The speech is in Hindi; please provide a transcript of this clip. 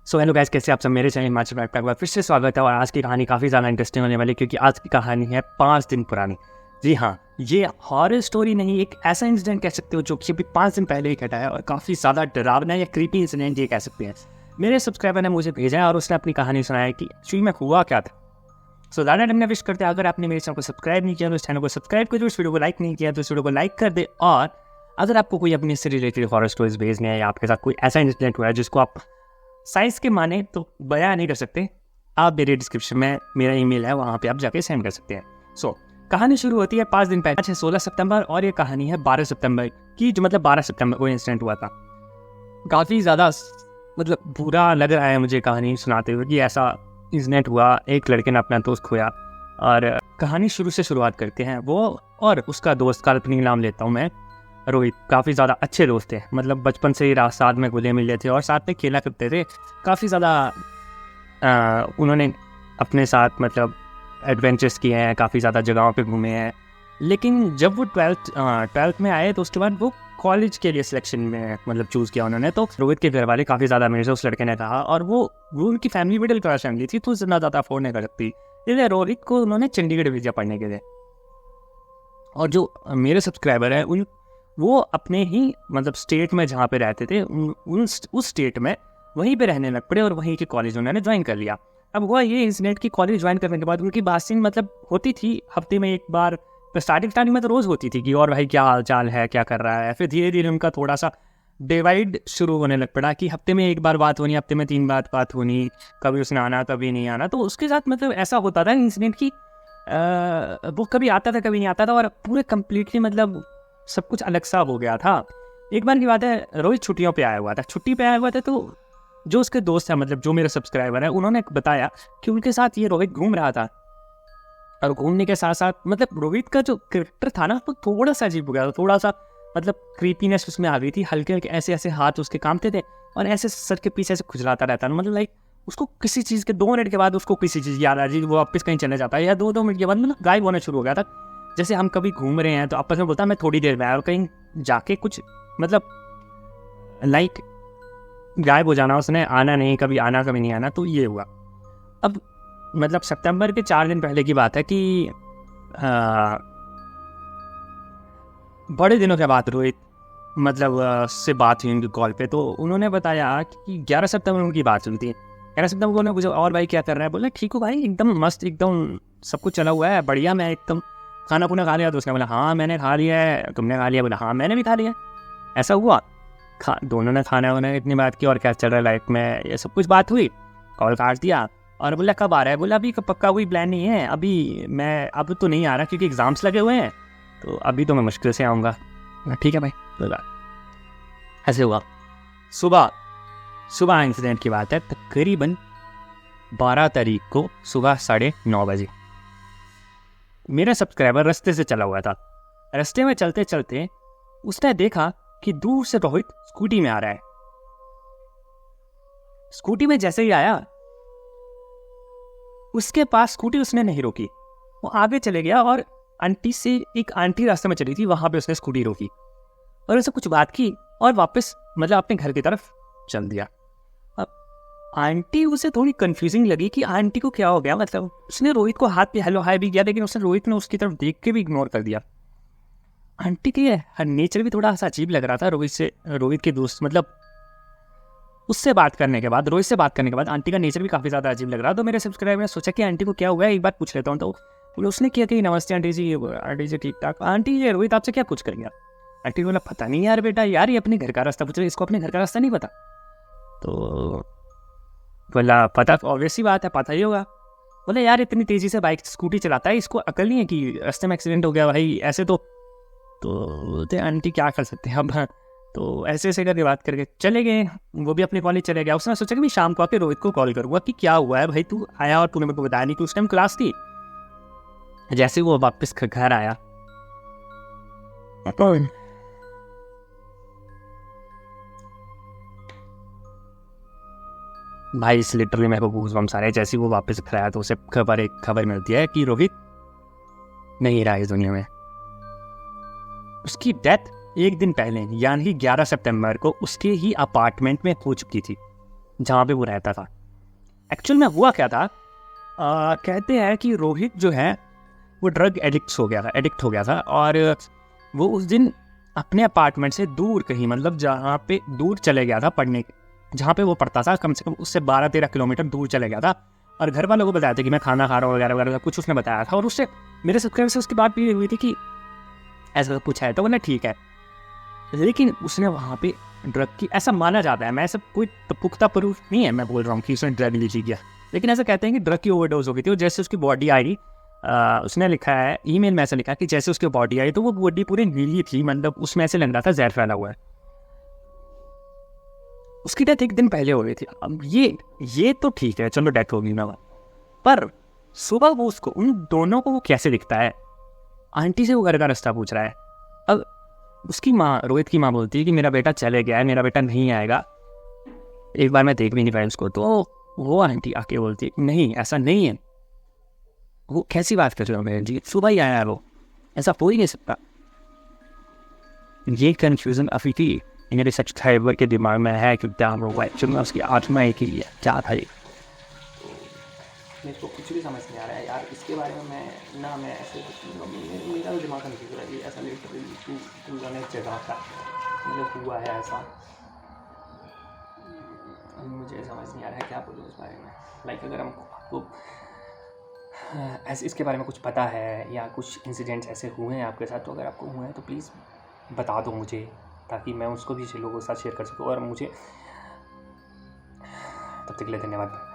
सो हेलो गाइस, कैसे आप सब। मेरे चैनल हिमाचल बाइक का फिर से स्वागत है। और आज की कहानी काफ़ी ज़्यादा इंटरेस्टिंग होने वाली है, क्योंकि आज की कहानी है 5 दिन पुरानी। जी हाँ, ये हॉरर स्टोरी नहीं, एक ऐसा इंसिडेंट कह सकते हो जो कि अभी 5 दिन पहले ही घटा है, और काफ़ी ज़्यादा डरावना या क्रीपी इंसिडेंट ये कह सकते हैं। मेरे सब्सक्राइबर ने मुझे भेजा है और उसने अपनी कहानी सुनाया कि एक्चुअली में हुआ क्या था। सो ज़्यादा टाइम विश करते हैं, अगर आपने मेरे चैनल को सब्सक्राइब नहीं किया तो इस चैनल को सब्सक्राइब कर दो, इस वीडियो को लाइक नहीं किया तो इस वीडियो को लाइक कर दे। और अगर आपको कोई अपने से रिलेटेड हॉरर स्टोरीज भेजने हैं या आपके साथ कोई ऐसा इंसिडेंट हुआ है जिसको आप साइज के माने तो बयां नहीं कर सकते, आप मेरे डिस्क्रिप्शन में मेरा ईमेल है, वहाँ पे आप जाके सेंड कर सकते हैं। सो कहानी शुरू होती है 5 दिन पहले, 16 सितंबर, और ये कहानी है 12 सितंबर की, जो मतलब 12 सितंबर को इंसिडेंट हुआ था। काफ़ी ज़्यादा मतलब बुरा लग रहा है मुझे कहानी सुनाते हुए कि ऐसा इंसिडेंट हुआ, एक लड़के ने अपना दोस्त खोया। और कहानी शुरू से शुरुआत करते हैं। वो और उसका दोस्त, काल्पनिक नाम लेता हूँ मैं, रोहित, काफ़ी ज़्यादा अच्छे दोस्त थे। मतलब बचपन से ही साथ में घुले मिले थे और साथ में खेला करते थे। काफ़ी ज़्यादा उन्होंने अपने साथ मतलब एडवेंचर्स किए हैं, काफ़ी ज़्यादा जगहों पे घूमे हैं। लेकिन जब वो ट्वेल्थ में आए तो उसके बाद वो कॉलेज के लिए सिलेक्शन में मतलब चूज़ किया उन्होंने। तो रोहित के घर वाले काफ़ी ज़्यादा अमीर से उस लड़के ने कहा, और वो उनकी फैमिली मिडिल क्लास फैमिली थी, तो इतना ज़्यादा अफोर्ड नहीं कर सकती, इसलिए रोहित को उन्होंने चंडीगढ़ भेजा पढ़ने के लिए। और जो मेरे सब्सक्राइबर हैं वो अपने ही मतलब स्टेट में जहाँ पे रहते थे उस स्टेट में वहीं पे रहने लग पड़े और वहीं के कॉलेज उन्होंने ज्वाइन कर लिया। अब हुआ ये इंसिडेंट की कॉलेज ज्वाइन करने के बाद उनकी बातचीत मतलब होती थी हफ्ते में एक बार। तो स्टार्टिंग में तो रोज़ होती थी कि और भाई क्या हाल चाल है, क्या कर रहा है। फिर धीरे धीरे उनका थोड़ा सा डिवाइड शुरू होने लग पड़ा कि हफ्ते में एक बार बात होनी, हफ्ते में 3 बार बात होनी, कभी उसने आना कभी नहीं आना। तो उसके साथ मतलब ऐसा होता था इंसिडेंट की वो कभी आता था कभी नहीं आता था, और पूरे कम्प्लीटली मतलब सब कुछ अलग सा हो गया था। एक बार की बात है, रोहित छुट्टियों पे आया हुआ था। छुट्टी पे आया हुआ था तो जो उसके दोस्त है, मतलब जो मेरे सब्सक्राइबर है, उन्होंने बताया कि उनके साथ ये रोहित घूम रहा था। और घूमने के साथ साथ मतलब रोहित का जो कैरेक्टर था ना, वो थोड़ा सा अजीब हो गया था। थोड़ा सा मतलब क्रीपीनेस उसमें आ गई थी। हल्के हल्के ऐसे ऐसे हाथ उसके कांपते थे और ऐसे सर के पीछे से खुजलाता रहता था। मतलब लाइक उसको किसी चीज़ के 2 मिनट के बाद उसको किसी चीज़ याद आ रही, वो वापस कहीं चले जाता है, या 2-2 मिनट के बाद मतलब गायब होना शुरू हो गया था। जैसे हम कभी घूम रहे हैं तो आपस में बोलता है मैं थोड़ी देर में आया, और कहीं जाके कुछ मतलब लाइक गायब हो जाना, उसने आना नहीं, कभी आना कभी नहीं आना। तो ये हुआ। अब मतलब सितंबर के 4 दिन पहले की बात है कि बड़े दिनों के बाद रोहित मतलब से बात हुई उनकी कॉल पे। तो उन्होंने बताया कि 11 सितंबर उनकी बात हुई थी। 11 सितंबर को उन्होंने पूछा और भाई क्या कर रहा है। बोला ठीक हो भाई, एकदम मस्त, एकदम सब कुछ चला हुआ है, बढ़िया, मैं एकदम खाना पुना खा लिया। तो उसने बोला हाँ मैंने खा लिया है, तुमने खा लिया। बोला हाँ मैंने भी खा लिया। ऐसा हुआ, दोनों ने खाना उन्होंने इतनी बात की, और क्या चल रहा है लाइफ में, ये सब कुछ बात हुई। कॉल काट दिया और बोला कब आ रहा है। बोला अभी पक्का कोई प्लान नहीं है, अभी मैं अब तो नहीं आ रहा क्योंकि एग्जाम्स लगे हुए हैं, तो अभी तो मैं मुश्किल से आऊँगा। ठीक है भाई, कोई बात। ऐसे हुआ। सुबह इंसिडेंट की बात है, तकरीबन 12 तारीख को सुबह 9:30 बजे मेरा सब्सक्राइबर रास्ते से चला हुआ था। रास्ते में चलते चलते उसने देखा कि दूर से रोहित स्कूटी में आ रहा है। स्कूटी में जैसे ही आया, उसके पास स्कूटी उसने नहीं रोकी, वो आगे चले गया और एक आंटी रास्ते में चली थी, वहां पे उसने स्कूटी रोकी और उससे कुछ बात की और वापस मतलब अपने घर की तरफ चल दिया। अब आंटी उसे थोड़ी कंफ्यूजिंग लगी कि आंटी को क्या हो गया। मतलब उसने रोहित को हाथ पे हेलो हाय भी किया, लेकिन उसने रोहित ने उसकी तरफ देख के भी इग्नोर कर दिया। आंटी के नेचर भी थोड़ा सा अजीब लग रहा था रोहित के दोस्त मतलब उससे बात करने के बाद, रोहित से बात करने के बाद आंटी का नेचर भी काफ़ी ज़्यादा अजीब लग रहा। तो मेरे सब्सक्राइबर ने सोचा कि आंटी को क्या हुआ है, एक बार पूछ लेता हूँ। तो उसने किया कि नमस्ते आंटी जी ठीक ठाक। आंटी ये रोहित आपसे क्या पूछ करेंगे। आंटी बोला पता नहीं यार बेटा, यार ये अपने घर का रास्ता पूछ रहे, इसको अपने घर का रास्ता नहीं पता। तो बोला पता ऑब्वियस ही बात है, पता ही होगा। बोले यार इतनी तेज़ी से बाइक स्कूटी चलाता है, इसको अकल नहीं है कि रास्ते में एक्सीडेंट हो गया भाई ऐसे। तो आंटी क्या कर सकते हैं अब। तो ऐसे करके बात करके चले गए, वो भी अपने कॉलेज चले गया। उसने सोचा कि मैं शाम को आके रोहित को कॉल करूँगा कि क्या हुआ है भाई, तू आया और तूने मेरे को बताया नहीं कि उस टाइम क्लास थी। जैसे वो वापस घर आया, भाई इस लिटरली मेरे को गूज़बम्स आ रहे हैं। जैसे वो वापस घर आया तो उसे खबर मिलती है कि रोहित नहीं रहा इस दुनिया में। उसकी डेथ एक दिन पहले यानी 11 सितंबर को उसके ही अपार्टमेंट में हो चुकी थी। जहाँ पे वो रहता था। एक्चुअल में हुआ क्या था, कहते हैं कि रोहित जो है वो ड्रग एडिक्ट हो गया था और वो उस दिन अपने अपार्टमेंट से दूर कहीं, मतलब जहाँ पे दूर चले गया था पढ़ने, जहाँ पे वो पढ़ता था कम से कम उससे 12-13 किलोमीटर दूर चले गया था। और घर वालों को बताया था कि मैं खाना खा रहा हूँ वगैरह वगैरह कुछ उसने बताया था। और उससे मेरे सब्सक्राइबर से उसकी बात भी हुई थी कि ऐसा पूछा है, तो बोला ठीक है। लेकिन उसने वहाँ पे ड्रग की, ऐसा माना जाता है, मैं सब कोई तो पुख्ता प्रूफ नहीं है मैं बोल रहा हूँ कि उसने ड्रग लीची किया, लेकिन ऐसा कहते हैं कि ड्रग की ओवरडोज हो गई थी। और जैसे उसकी बॉडी आई, उसने लिखा है ईमेल में, ऐसा लिखा कि जैसे उसकी बॉडी आई तो वो बॉडी पूरी नीली थी, मतलब उसमें ऐसे लग रहा था जहर फैला हुआ है। उसकी डेथ एक दिन पहले हो गई थी। अब ये तो ठीक है, चलो डेथ होगी ना, पर सुबह वो उसको, उन दोनों को वो कैसे दिखता है? आंटी से वो घर का रास्ता पूछ रहा है। अब उसकी माँ, रोहित की माँ बोलती है कि मेरा बेटा चले गया है, मेरा बेटा नहीं आएगा, एक बार मैं देख भी नहीं पाया उसको। तो वो आंटी आके बोलती है नहीं ऐसा नहीं है, वो कैसी बात कर रहे हो मेरे जी, सुबह ही आया है वो, ऐसा हो ही नहीं सकता। ये कन्फ्यूजन अभी भी मेरे सब्सक्राइबर के दिमाग में है कि उसकी आत्मा एक ही है, क्या था ये, मेरे को कुछ भी समझ नहीं आ रहा है यार इसके बारे में। मैं ऐसे मेरा दिमाग कन्फ्यूज हो रहा है, ऐसा तू जाने जगह का मतलब हुआ है ऐसा, मुझे समझ नहीं आ रहा है क्या बोलूँ इस बारे में। लाइक अगर आपको ऐसे इसके बारे में कुछ पता है या कुछ इंसिडेंट्स ऐसे हुए हैं आपके साथ, तो अगर आपको हुए हैं तो प्लीज़ बता दो मुझे, ताकि मैं उसको भी लोगों के साथ शेयर कर सकूँ। और मुझे तब तक के लिए धन्यवाद।